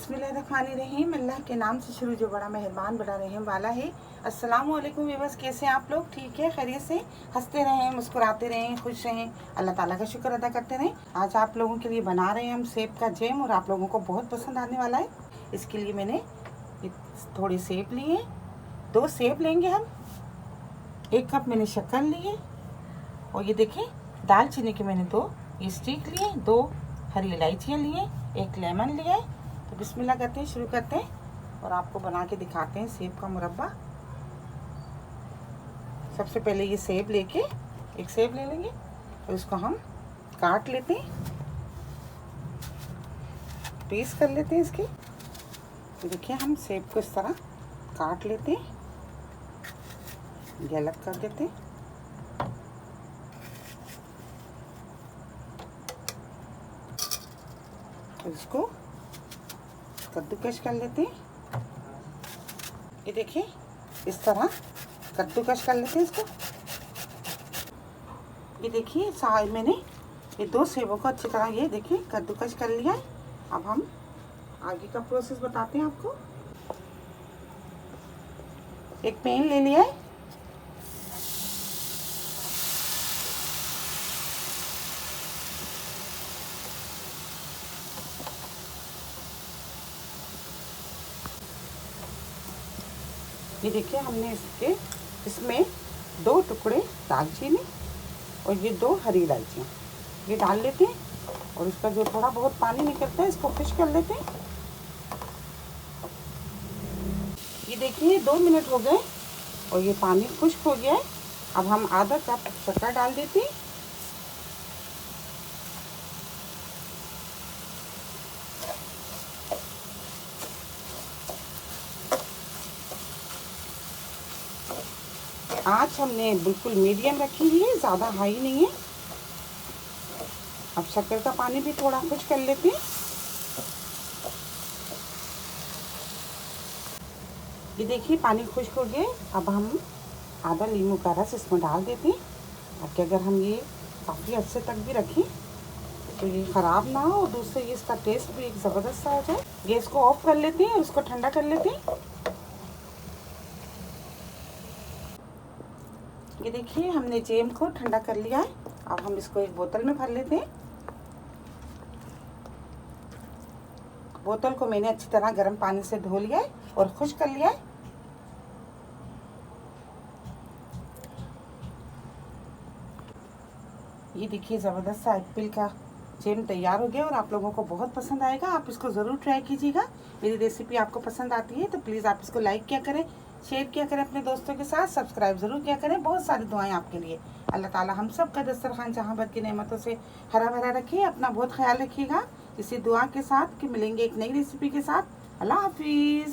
बिस्मिल्लाहिर्रहमानिर्रहीम। अल्लाह के नाम से शुरू जो बड़ा मेहरबान बड़ा रहम वाला है। अस्सलाम वालेकुम व्यूअर्स, कैसे हैं आप लोग? ठीक है, खैरियत से? हंसते रहें, मुस्कुराते रहें, खुश रहें, अल्लाह ताला का शुक्र अदा करते रहें। आज आप लोगों के लिए बना रहे हैं हम सेब का जैम और आप लोगों को बहुत पसंद आने वाला है। इसके लिए मैंने थोड़े सेब लिए, 2 सेब लेंगे हम। 1 कप मैंने शक्कर लिए और ये देखें दालचीनी के मैंने 2 ये स्टिक लिए, 2 हरी इलायचियाँ लिए, 1 लेमन लिया है। तो बिस्मिल्लाह करते हैं, शुरू करते हैं और आपको बना के दिखाते हैं सेब का मुरब्बा। सबसे पहले ये सेब लेके 1 सेब ले लेंगे और इसको हम काट लेते हैं, पीस कर लेते हैं इसके। देखिए हम सेब को इस तरह काट लेते हैं, ये अलग कर देते हैं। इसको कद्दूकश कर लेते हैं। ये देखिए इस तरह कद्दूकश कर लेते हैं इसको। ये देखिए मैंने ये 2 सेबों को अच्छी तरह ये देखिए कद्दूकश कर लिया है। अब हम आगे का प्रोसेस बताते हैं आपको। एक पैन ले लिया है, ये देखिए हमने इसमें 2 टुकड़े दालचीनी और ये 2 हरी इलायचियाँ ये डाल लेते हैं और इसका जो थोड़ा बहुत पानी निकलता है इसको खुश कर लेते हैं। ये देखिए 2 मिनट हो गए और ये पानी खुश्क हो गया है। अब हम आधा कप शक्कर डाल देते हैं। आँच हमने बिल्कुल मीडियम रखी हुई है, ज़्यादा हाई नहीं है। अब शक्कर का पानी भी थोड़ा खुश कर लेते हैं। ये देखिए पानी खुश्क हो गया। अब हम आधा नींबू का रस इसमें डाल देते हैं ताकि अगर हम ये काफ़ी अच्छे तक भी रखें तो ये ख़राब ना हो और दूसरे ये इसका टेस्ट भी एक ज़बरदस्त सा हो जाए। गैस को ऑफ कर लेते हैं और उसको ठंडा कर लेते हैं। ये देखिए हमने जैम को ठंडा कर लिया है। अब हम इसको एक बोतल में भर लेते हैं। बोतल को मैंने अच्छी तरह गर्म पानी से धो लिया है और खुश्क कर लिया है। ये देखिए ज़बरदस्त सा एप्पल का जैम तैयार हो गया और आप लोगों को बहुत पसंद आएगा। आप इसको ज़रूर ट्राई कीजिएगा। मेरी रेसिपी आपको पसंद आती है तो प्लीज़ आप इसको लाइक किया करें, शेयर किया करें अपने दोस्तों के साथ, सब्सक्राइब ज़रूर किया करें। बहुत सारी दुआएं आपके लिए। अल्लाह ताला हम सब का दस्तरखान जहाँ भर की नेमतों से हरा भरा रखे। अपना बहुत ख्याल रखिएगा इसी दुआ के साथ कि मिलेंगे एक नई रेसिपी के साथ। अल्लाह हाफिज़।